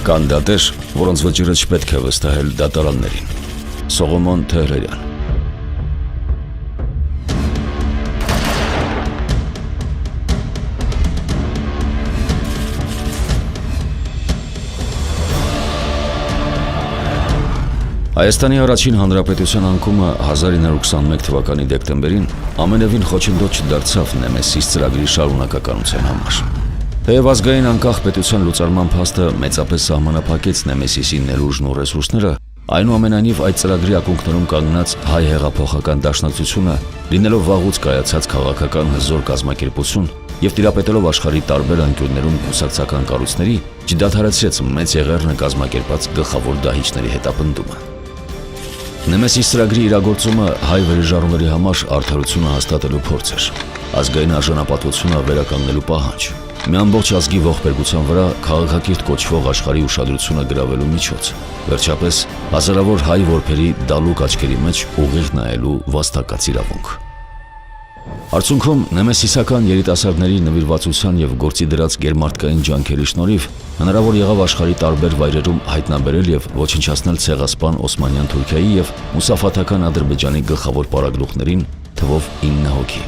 Կան դատեր, որոնց վճիռը չպետք է վստահել դատարաններին։ Սողոմոն Թեհրերյան։ Հայաստանի առաջին հանրապետության անկումը 1921 թվականի դեկտեմբերին ամենևին խոչընդոտ չդարձավ Նեմեսիս ծրագրի շարունակականության համար։ Թեև ազգային անկախ պետության լուծարման փաստը մեծապես սահմանափակեց Նեմեսիսի ներուժն ու ռեսուրսները, այնուամենայնիվ այդ ծրագրի ակունքներում կանգնած հայ հեղափոխական դաշնակցությունը, լինելով վաղուց կայացած քաղաքական հզոր կազմակերպություն եւ տիրապետելով աշխարհի տարբեր անկյուններում կուսակցական կառույցների, չդադարեցրեց մեծ եղեռնը կազմակերպած գլխավոր դահիճների հետապնդումը։ Նեմեսիս ծրագրի իրագործումը հայ վերժառուների համար արդարությունը հաստատելու փորձ էր, ազգային արժանապատվությունը վերականգնելու պահանջ, մի ամբողջ ազգի ողբերգության վրա քաղաքակիրթ կոչվող աշխարհի ուշադրությունը գրավելու միջոց, վերջապես հազարավոր հայ որբերի դալուկ աչքերի մեջ ուղիղ նայելու վաստակած իրավունք։ Արդյունքում նեմեսիսական երիտասարդների նվիրվածության եւ գործի դրած գերմարտկային ջանքերի շնորհիվ հնարավոր եղավ աշխարհի տարբեր վայրերում հայտնաբերել եւ ոչնչացնել ցեղասպան Օսմանյան Թուրքիայի եւ Մուսաֆաթական Ադրբեջանի գլխավոր պարագլուխներին թվով 9 հոգի։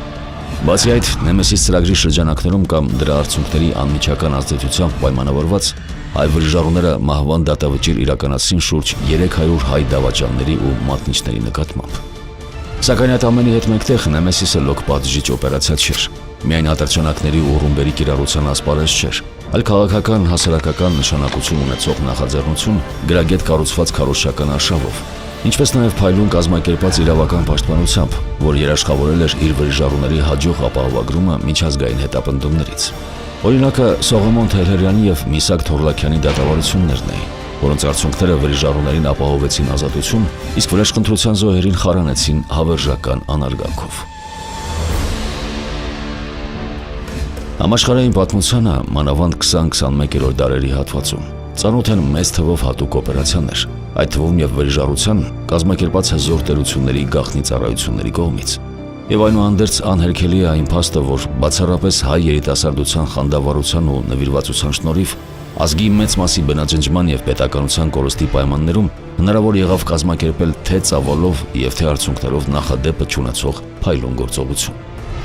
Բացի այդ, Նեմեսիս ծրագրի շրջանակներում կամ դրա արդյունքների անմիջական ազդեցությամբ պայմանավորված հայ վրիժառուները մահվան դատավճիռ իրականացրին շուրջ 300 հայ դավաճանների ու մատնիչների նկատմամբ։ Սակայն այդ ամենի հետ մեկտեղ Նեմեսիսը լոկ պատժիչ օպերացիա չէր, միայն ատրճանակների ու ռումբերի կիրառության ասպարեզ չէր, այլ քաղաքական հասարակական նշանակություն ունեցող նախաձեռնություն գրագետ կառուցված քարոզչական արշավով, ինչպես նաև փայլուն կազմակերպած իրավական պաշտպանությամբ, որ երաշխավորել էր իր վրիժառուների հաջող ապահովագրումը միջազգային հետապնդումներից։ Օրինակը Սողոմոն Թեհրերյանի եւ Միսակ Թորլաքյանի դատավարություններն էին, որոնց արդյունքները վրիժառուներին ապահովեցին ազատություն, իսկ վրեժխնդրության զոհերին խարանեցին հավերժական անարգանքով։ Համաշխարհային պատմությանը մանավանդ 20-21-րդ դարերի հատվածում ծանոթ են մեծ թվով հատուկ օպերացիաներ, այդ թվում եւ վրիժառության կազմակերպած հզոր տերությունների գաղտնի ծառայությունների կողմից։ Եվ այնուհանդերձ անհերքելի է այն փաստը, որ բացառապես հայ երիտասարդության խանդավառության ու նվիրվածության շնորհիվ ազգի մեծ մասի բնաջնջման եւ պետականության կորստի պայմաններում հնարավոր եղավ կազմակերպել թե ծավալով եւ թե արդյունքներով նախադեպը չունեցող փայլուն գործողություն։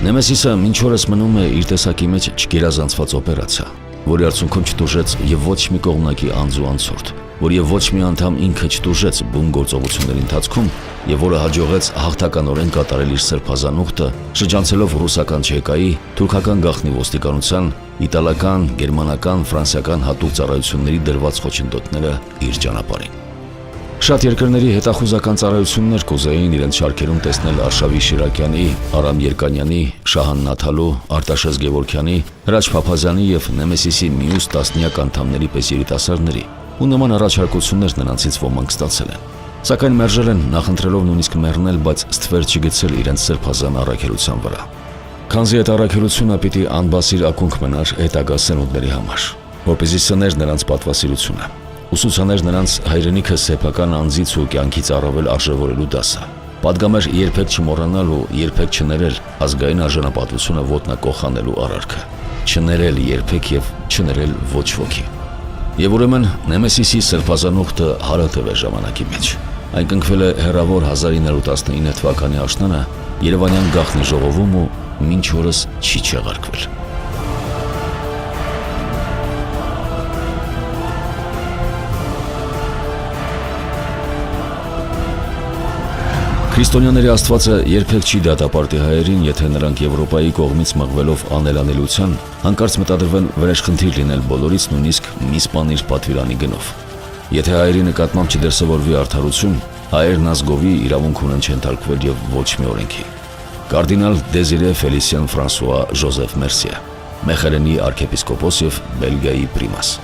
Նեմեսիսը մինչ օրս մնում է իր տեսակի մեջ չգերազանցված օպերացիա, որի արդյունքում չտուժեց եւ ոչ մի կողմնակի անձ ու անցորդ, որ եւ ոչ մի անդամ ինքը չտուժեց բուն գործողությունների ընթացքում եւ որը հաջողեց հաղթականորեն կատարել իր սրբազան ուխտը, շրջանցելով ռուսական ՉԿ-ի, թուրքական գաղտնի ոստիկանության, իտալական, գերմանական, ֆրանսիական հատուկ ծառայությունների դրված խոչընդոտները իր ճանապարհին։ Շատ երկրների հետախուզական ծառայություններ կուզեին իրենց շարքերում տեսնել Արշավի Շիրակյանի, Արամ Երկանյանի, Շահան Նաթալու, Արտաշես Գևորգյանի, Հրաչ Փափազյանի եւ Նեմեսիսի մյուս տասնյակ անդամների պես երիտասարդների, ու նման առաջարկություններ նրանցից ոմանք ստացել են։ Սակայն մերժել են, նախընտրելով նույնիսկ մեռնել, բայց ստվեր չգցել իրենց սրբազան առաքելության վրա։ Քանզի այդ առաքելությունը պիտի անբասիր ակունք մնար հետագա սերունդների համար, որպեսզի սներ նրանց պատվասիրությունը, ուսուցաներ նրանց հայրենիքը սեփական անձից ու կյանքից առավել արժևորելու դասը, պատգամեր երբեք չմոռանալ ու երբեք չներել ազգային արժանապատվությունը ոտնակոխանելու արարքը, չներել երբեք եւ չներել ոչ ոքի։ Եվ ուրեմն Նեմեսիսի սրբազան ուխտը հարատև է ժամանակի մեջ։ Այն կնքվել է հեռավոր 1919 թվականի աշնանը Երևանյան գաղտնի ժողովում ու մինչ օրս չի չեղարկվել։ Քրիստոնյաների Աստվածը երբեք չի դատապարտի հայերին, եթե նրանք Եվրոպայի կողմից մղվելով անելանելիության հանկարծ մտադրվեն վրեժխնդիր լինել բոլորից, նույնիսկ մի սպանիր պատվիրանի գնով։ Եթե հայերի նկատմամբ չդրսևորվի արդարություն, հայերն ազգովի իրավունք ունեն չենթարկվել եւ ոչ մի օրենքի։ Կարդինալ Դեզիրե Ֆելիսիան Ֆրանսուଆ Ժոզեֆ Մերսիե, Մեխերենի arczepiskopos եւ Բելգիայի պրիմաս։